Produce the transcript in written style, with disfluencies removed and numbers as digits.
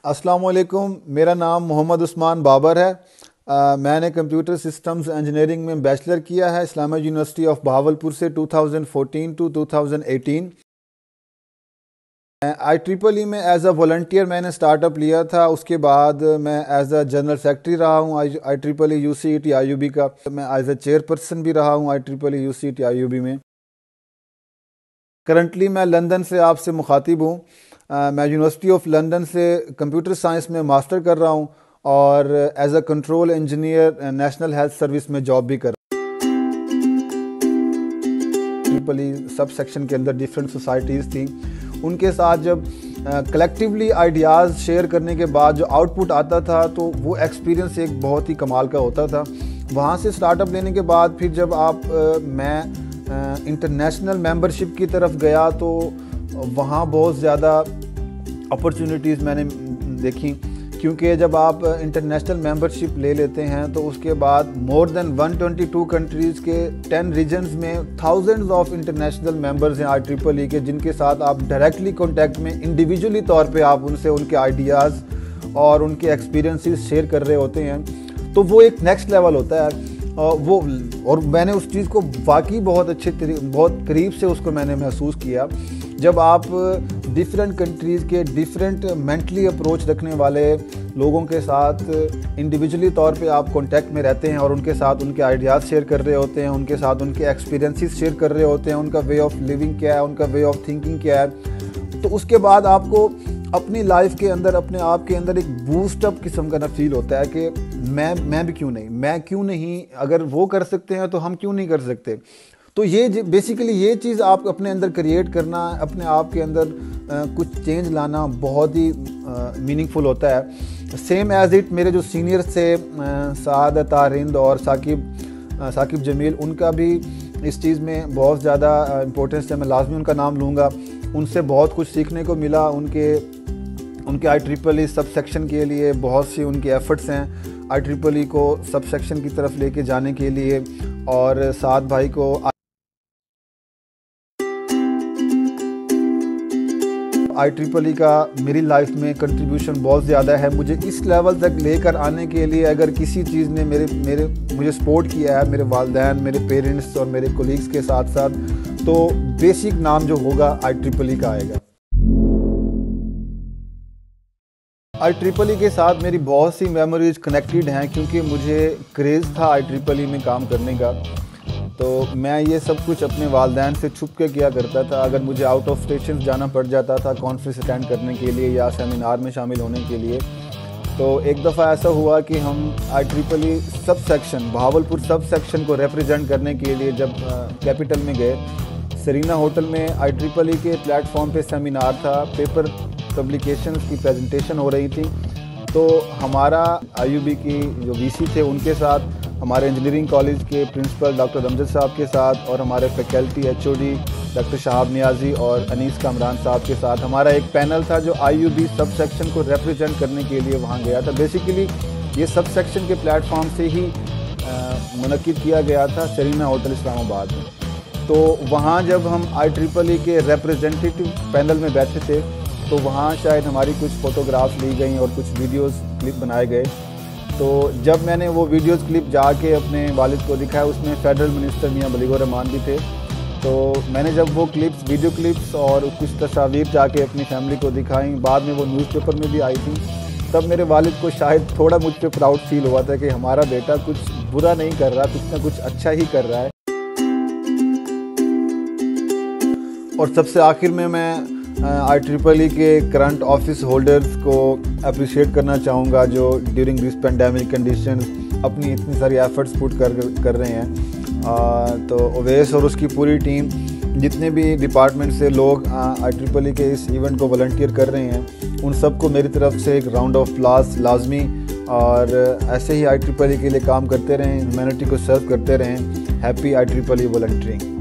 अस्सलाम वालेकुम। मेरा नाम मोहम्मद उस्मान बाबर है। मैंने कंप्यूटर सिस्टम्स इंजीनियरिंग में बैचलर किया है इस्लामिया यूनिवर्सिटी ऑफ बहावलपुर से 2014 टू 2018। IEEE में एज अ वॉलंटियर मैंने स्टार्टअप लिया था। उसके बाद मैं एज अ जनरल सेक्रेटरी रहा हूँ IEEE UCET IUB का। मैं एज अ चेयरपर्सन भी रहा हूँ IEEE UCET IUB में। करंटली मैं लंदन से आपसे मुखातिब हूँ। मैं यूनिवर्सिटी ऑफ लंदन से कंप्यूटर साइंस में मास्टर कर रहा हूँ और as a control engineer national health service में जॉब भी कर रहा हूँ। सब सेक्शन के अंदर डिफरेंट सोसाइटीज़ थी, उनके साथ जब कलेक्टिवली आइडियाज़ शेयर करने के बाद जो आउटपुट आता था तो वो एक्सपीरियंस एक बहुत ही कमाल का होता था। वहाँ से स्टार्टअप लेने के बाद फिर जब मैं इंटरनेशनल मेंबरशिप की तरफ गया तो वहाँ बहुत ज़्यादा अपॉर्चुनिटीज़ मैंने देखी, क्योंकि जब आप इंटरनेशनल मेंबरशिप ले लेते हैं तो उसके बाद मोर देन 122 कंट्रीज़ के 10 रीजन्स में थाउजेंड्स ऑफ इंटरनेशनल मेंबर्स हैं IEEE के, जिनके साथ आप डायरेक्टली कांटेक्ट में इंडिविजुअली तौर पे आप उनसे उनके आइडियाज़ और उनके एक्सपीरियंसेस शेयर कर रहे होते हैं। तो वो एक नेक्स्ट लेवल होता है और मैंने उस चीज़ को वाकई बहुत करीब से उसको मैंने महसूस किया। जब आप डिफरेंट कंट्रीज़ के डिफरेंट मेंटली अप्रोच रखने वाले लोगों के साथ इंडिविजुअली तौर पे आप कांटेक्ट में रहते हैं और उनके साथ उनके आइडियाज़ शेयर कर रहे होते हैं, उनके साथ उनके एक्सपीरियंसेस शेयर कर रहे होते हैं, उनका वे ऑफ लिविंग क्या है, उनका वे ऑफ थिंकिंग क्या है, तो उसके बाद आपको अपनी लाइफ के अंदर अपने आप के अंदर एक बूस्टअप किस्म का ना फील होता है कि मैं भी मैं क्यों नहीं, अगर वो कर सकते हैं तो हम क्यों नहीं कर सकते। तो ये बेसिकली ये चीज़ आप अपने अंदर क्रिएट करना, अपने आप के अंदर कुछ चेंज लाना बहुत ही मीनिंगफुल होता है। सेम एज इट मेरे जो सीनियर थे सआदत आरिंद और साकिब जमील, उनका भी इस चीज़ में बहुत ज़्यादा इम्पोर्टेंस है। मैं लाजमी उनका नाम लूँगा। उनसे बहुत कुछ सीखने को मिला। उनके IEEE सब सेक्शन के लिए बहुत सी उनके एफ़र्ट्स हैं IEEE को सब सेक्शन की तरफ लेके जाने के लिए, और साद भाई को IEEE का मेरी लाइफ में कंट्रीब्यूशन बहुत ज़्यादा है। मुझे इस लेवल तक लेकर आने के लिए अगर किसी चीज़ ने मुझे सपोर्ट किया है, मेरे वालिदैन, मेरे पेरेंट्स और मेरे कोलीग्स के साथ साथ, तो बेसिक नाम जो होगा IEEE का आएगा। IEEE के साथ मेरी बहुत सी मेमोरीज़ कनेक्टेड हैं, क्योंकि मुझे क्रेज़ था IEEE में काम करने का। तो मैं ये सब कुछ अपने वालिदैन से छुप के किया करता था। अगर मुझे आउट ऑफ स्टेशन जाना पड़ जाता था कॉन्फ्रेंस अटेंड करने के लिए या सेमिनार में शामिल होने के लिए, तो एक दफ़ा ऐसा हुआ कि हम IEEE sub section Bahawalpur sub section को रिप्रेजेंट करने के लिए जब कैपिटल में गए, सरीना होटल में IEEE के प्लेटफॉर्म पे सेमिनार था, पेपर पब्लिकेशंस की प्रेजेंटेशन हो रही थी। तो हमारा IUB की जो VC थे उनके साथ, हमारे इंजीनियरिंग कॉलेज के प्रिंसिपल डॉक्टर अमजद साहब के साथ और हमारे faculty HOD doctor Shahab Niazi और अनीस कामरान साहब के साथ हमारा एक पैनल था जो IUB सब सेक्शन को रिप्रेजेंट करने के लिए वहाँ गया था। बेसिकली ये सब सेक्शन के प्लेटफॉर्म से ही मुनक्किद किया गया था सरीना होटल इस्लामाबाद में। तो वहाँ जब हम IEEE के रिप्रेजेंटेटिव पैनल में बैठे थे तो वहाँ शायद हमारी कुछ फ़ोटोग्राफ्स ली गई और कुछ वीडियोस क्लिप बनाए गए। तो जब मैंने वो वीडियोस क्लिप जाके अपने वालिद को दिखाया, उसमें फेडरल मिनिस्टर मियां बलीगुर रहमान भी थे। तो मैंने जब वो वीडियो क्लिप्स और कुछ तस्वीर जाके अपनी फैमिली को दिखाई, बाद में वो न्यूज़पेपर में भी आई थी, तब मेरे वालिद को शायद थोड़ा मुझ पर प्राउड फील हुआ था कि हमारा बेटा कुछ बुरा नहीं कर रहा, कुछ ना कुछ अच्छा ही कर रहा है। और सबसे आखिर में मैं IEEE के करंट ऑफिस होल्डर्स को अप्रिशिएट करना चाहूँगा जो ड्यूरिंग दिस पेंडेमिक कंडीशंस अपनी इतनी सारी एफर्ट्स पुट कर रहे हैं। तो ओवैस और उसकी पूरी टीम, जितने भी डिपार्टमेंट से लोग IEEE के इस इवेंट को वॉलंटियर कर रहे हैं, उन सबको मेरी तरफ से एक राउंड ऑफ अप्लॉज़ लाजमी, और ऐसे ही IEEE के लिए काम करते रहें, ह्यूमैनिटी को सर्व करते रहें। Happy IEEE volunteering.